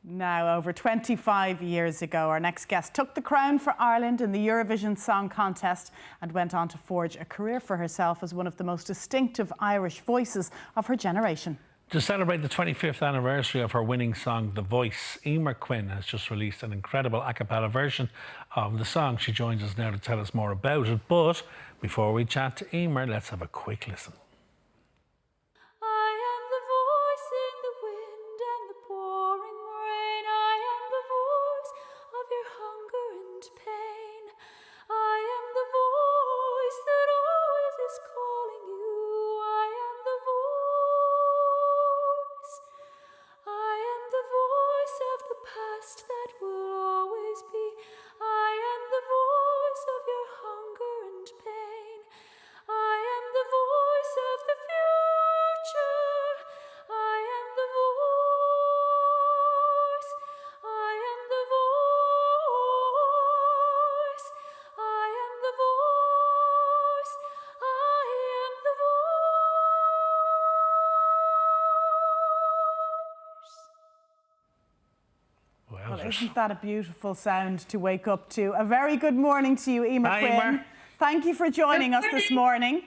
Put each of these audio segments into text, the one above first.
Now, over 25 years ago, our next guest took the crown for Ireland in the Eurovision Song Contest and went on to forge a career for herself as one of the most distinctive Irish voices of her generation. To celebrate the 25th anniversary of her winning song, The Voice, Eimear Quinn has just released an incredible a cappella version of the song. She joins us now to tell us more about it. But before we chat to Eimear, let's have a quick listen. Well, isn't that a beautiful sound to wake up to? A very good morning to you, Eimear Quinn. Thank you for joining us this morning.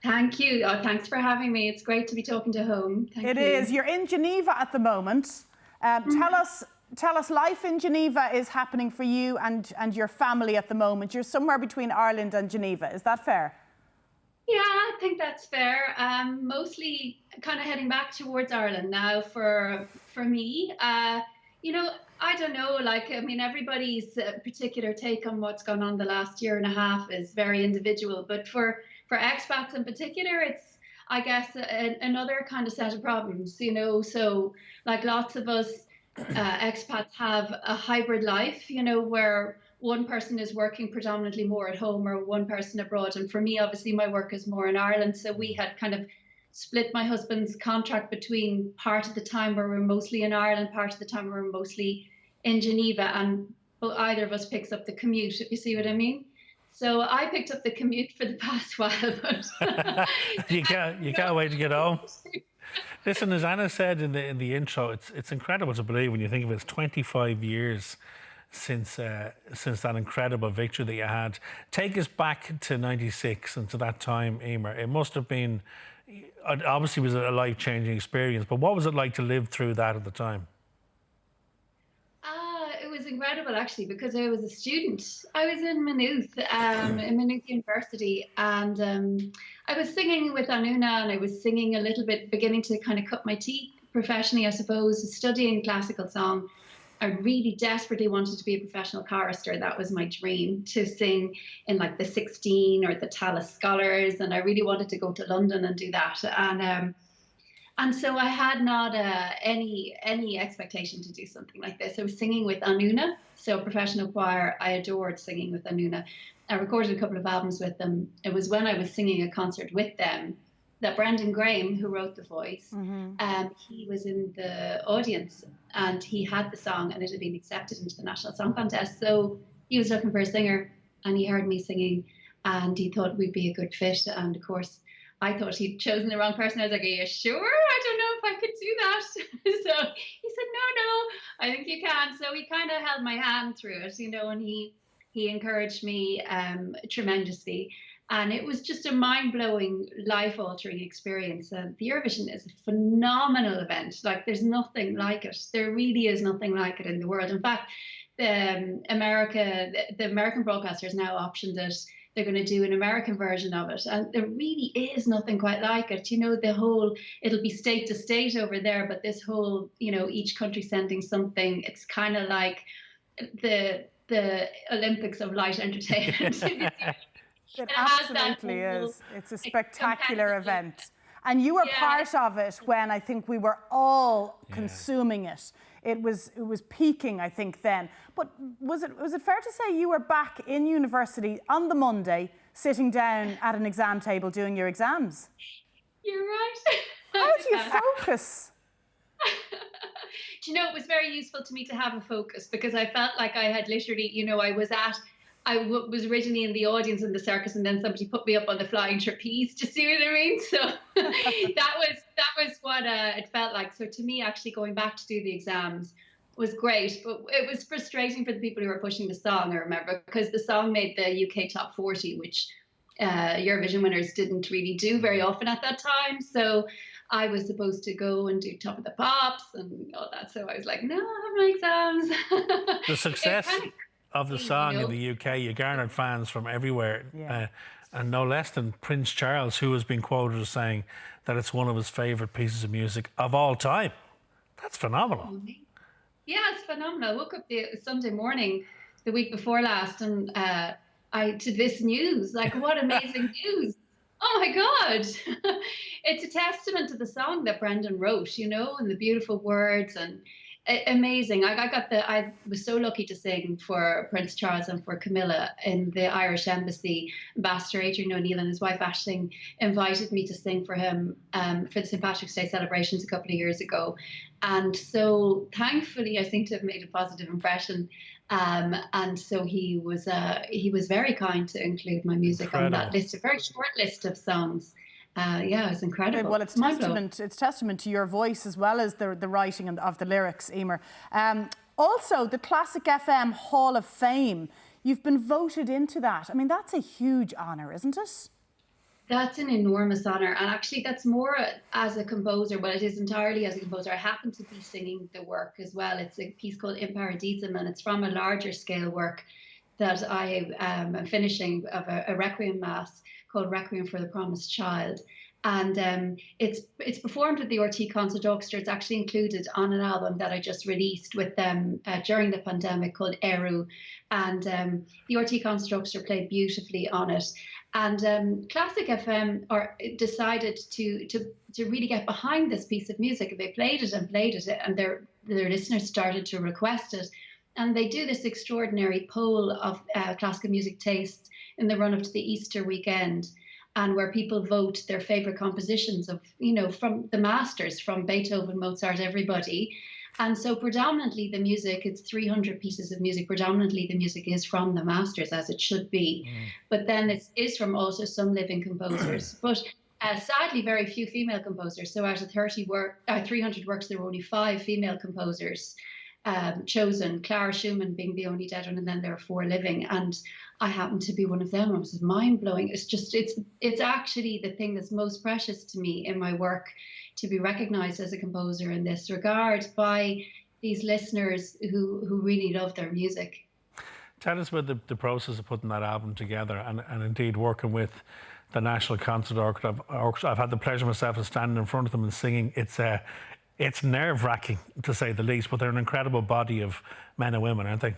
Thank you. Oh, thanks for having me. It's great to be talking to home. Thank you. It is. You're in Geneva at the moment. Tell us, life in Geneva is happening for you and your family at the moment. You're somewhere between Ireland and Geneva. Is that fair? Yeah, I think that's fair. Mostly kind of heading back towards Ireland now for me. You know, I don't know, everybody's particular take on what's gone on the last year and a half is very individual. But for expats in particular, it's, I guess, another kind of set of problems, you know. So like lots of us expats have a hybrid life, you know, where one person is working predominantly more at home or one person abroad. And for me, obviously, my work is more in Ireland. So we had kind of split my husband's contract between part of the time where we're mostly in Ireland, part of the time where we're mostly in Geneva, and either of us picks up the commute, if you see what I mean. So I picked up the commute for the past while, but you can't wait to get home. Listen, as Anna said in the intro, it's incredible to believe when you think of it. It's 25 years since that incredible victory that you had. Take us back to '96 and to that time, Eimear. It must have been, obviously, it was a life-changing experience. But what was it like to live through that at the time? It was incredible, actually, because I was a student. I was in Maynooth, in Maynooth University, and I was singing with Anuna, and I was singing a little bit, beginning to kind of cut my teeth professionally, I suppose, studying classical song. I really desperately wanted to be a professional chorister. That was my dream, to sing in like the 16 or the Talis Scholars, and I really wanted to go to London and do that. And so I had not any expectation to do something like this. I was singing with Anuna, so professional choir. I adored singing with Anuna. I recorded a couple of albums with them. It was when I was singing a concert with them that Brendan Graham, who wrote The Voice, he was in the audience and he had the song and it had been accepted into the National Song Contest. So he was looking for a singer and he heard me singing and he thought we'd be a good fit. And of course, I thought he'd chosen the wrong person. I was like, are you sure? I don't know if I could do that. So he said, no, I think you can. So he kind of held my hand through it, you know, and he encouraged me tremendously. And it was just a mind-blowing, life-altering experience. The Eurovision is a phenomenal event. Like, there's nothing like it. There really is nothing like it in the world. In fact, the American broadcasters now optioned it. They're going to do an American version of it. And there really is nothing quite like it. You know, it'll be state to state over there, but this whole, you know, each country sending something, it's kind of like the Olympics of light entertainment. It absolutely is. It's a spectacular event. And you were part of it when I think we were all consuming it. It was peaking, I think, then. But was it fair to say you were back in university on the Monday, sitting down at an exam table doing your exams? You're right. How do you focus? Do you know, it was very useful to me to have a focus because I felt like I had literally, you know, I was at was originally in the audience in the circus, and then somebody put me up on the flying trapeze. Do you see what I mean? So that was what it felt like. So to me, actually going back to do the exams was great, but it was frustrating for the people who were pushing the song. I remember, because the song made the UK top 40, which Eurovision winners didn't really do very often at that time. So I was supposed to go and do Top of the Pops and all that. So I was like, no, I have my exams. The success of the song in the UK, you garnered fans from everywhere. And no less than Prince Charles, who has been quoted as saying that it's one of his favourite pieces of music of all time. That's phenomenal. Yeah, it's phenomenal. I woke up the Sunday morning the week before last, and to this news, like, what amazing news. Oh my God. It's a testament to the song that Brendan wrote, you know, and the beautiful words, and amazing. I was so lucky to sing for Prince Charles and for Camilla in the Irish Embassy. Ambassador Adrian O'Neill and his wife Aisling invited me to sing for him for the St. Patrick's Day celebrations a couple of years ago. And so thankfully I seem to have made a positive impression. And so he was very kind to include my music on that list, a very short list of songs. Yeah, it's incredible. Well, it's testament to your voice as well as the writing of the lyrics, Eimear. Also, the Classic FM Hall of Fame. You've been voted into that. I mean, that's a huge honour, isn't it? That's an enormous honour, and actually that's more as a composer. Well, it is entirely as a composer. I happen to be singing the work as well. It's a piece called In Paradisum, and it's from a larger scale work that I am finishing of a Requiem Mass called Requiem for the Promised Child. And it's performed with the RT Concert Orchestra. It's actually included on an album that I just released with them during the pandemic called Eru. And the RT Concert Orchestra played beautifully on it. And Classic FM decided to really get behind this piece of music. They played it, and their listeners started to request it. And they do this extraordinary poll of classical music taste in the run-up to the Easter weekend, and where people vote their favorite compositions of, you know, from the masters, from Beethoven, Mozart, everybody. And so predominantly the music, it's 300 pieces of music, predominantly the music is from the masters, as it should be. But then it is from also some living composers. But sadly, very few female composers. So out of 300 works, there were only 5 female composers chosen, Clara Schumann being the only dead one, and then there are 4 living, and I happen to be one of them. It was mind-blowing. It's actually the thing that's most precious to me in my work, to be recognized as a composer in this regard by these listeners who really love their music. Tell us about the process of putting that album together, and indeed working with the National Concert Orchestra. I've had the pleasure myself of standing in front of them and singing. It's nerve-wracking, to say the least, but they're an incredible body of men and women, aren't they?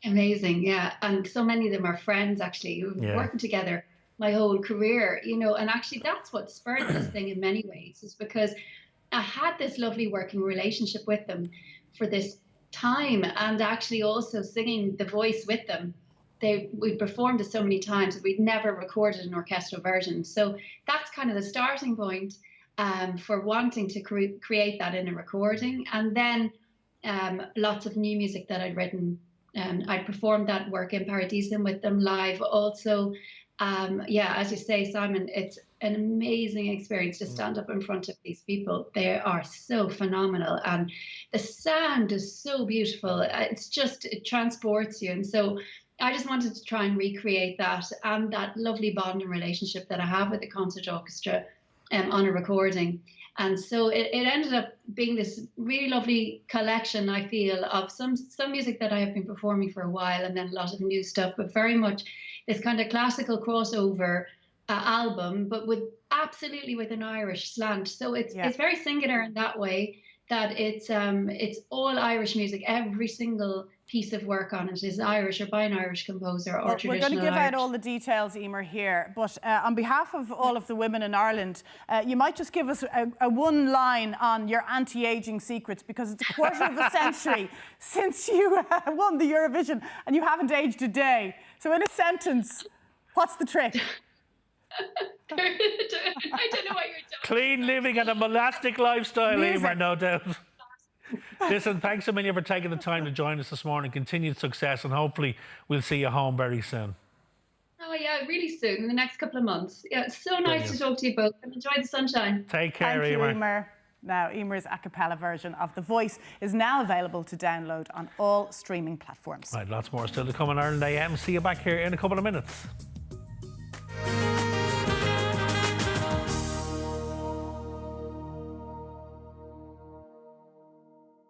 Amazing, yeah. And so many of them are friends, actually, who've been working together my whole career, you know. And actually that's what spurred this thing in many ways, is because I had this lovely working relationship with them for this time, and actually also singing the voice with them. We performed it so many times that we'd never recorded an orchestral version. So that's kind of the starting point for wanting to create that in a recording. And then lots of new music that I'd written. I performed that work in Paradisum with them live also. As you say, Simon, it's an amazing experience to stand up in front of these people. They are so phenomenal, and the sound is so beautiful. It transports you. And so I just wanted to try and recreate that, and that lovely bond and relationship that I have with the concert orchestra on a recording. And so it ended up being this really lovely collection, I feel, of some music that I have been performing for a while, and then a lot of new stuff, but very much this kind of classical crossover album, but absolutely with an Irish slant. So it's very singular in that way, that it's all Irish music. Every single piece of work on it is Irish or by an Irish composer or traditional. We're going to give Irish. out all the details, Eimear, here, but on behalf of all of the women in Ireland, you might just give us a one line on your anti-aging secrets, because it's a quarter of a century since you won the Eurovision and you haven't aged a day. So in a sentence, what's the trick? I don't know what you're talking Clean living and a monastic lifestyle, Eimear, no doubt. Listen, thanks a million for taking the time to join us this morning. Continued success, and hopefully we'll see you home very soon. Oh yeah, really soon, in the next couple of months. Yeah, it's so nice to talk to you both, and enjoy the sunshine. Take care, Thank you, Eimear. Eimear. Now, Eimear's a cappella version of The Voice is now available to download on all streaming platforms. Right, lots more still to come on Ireland AM. See you back here in a couple of minutes.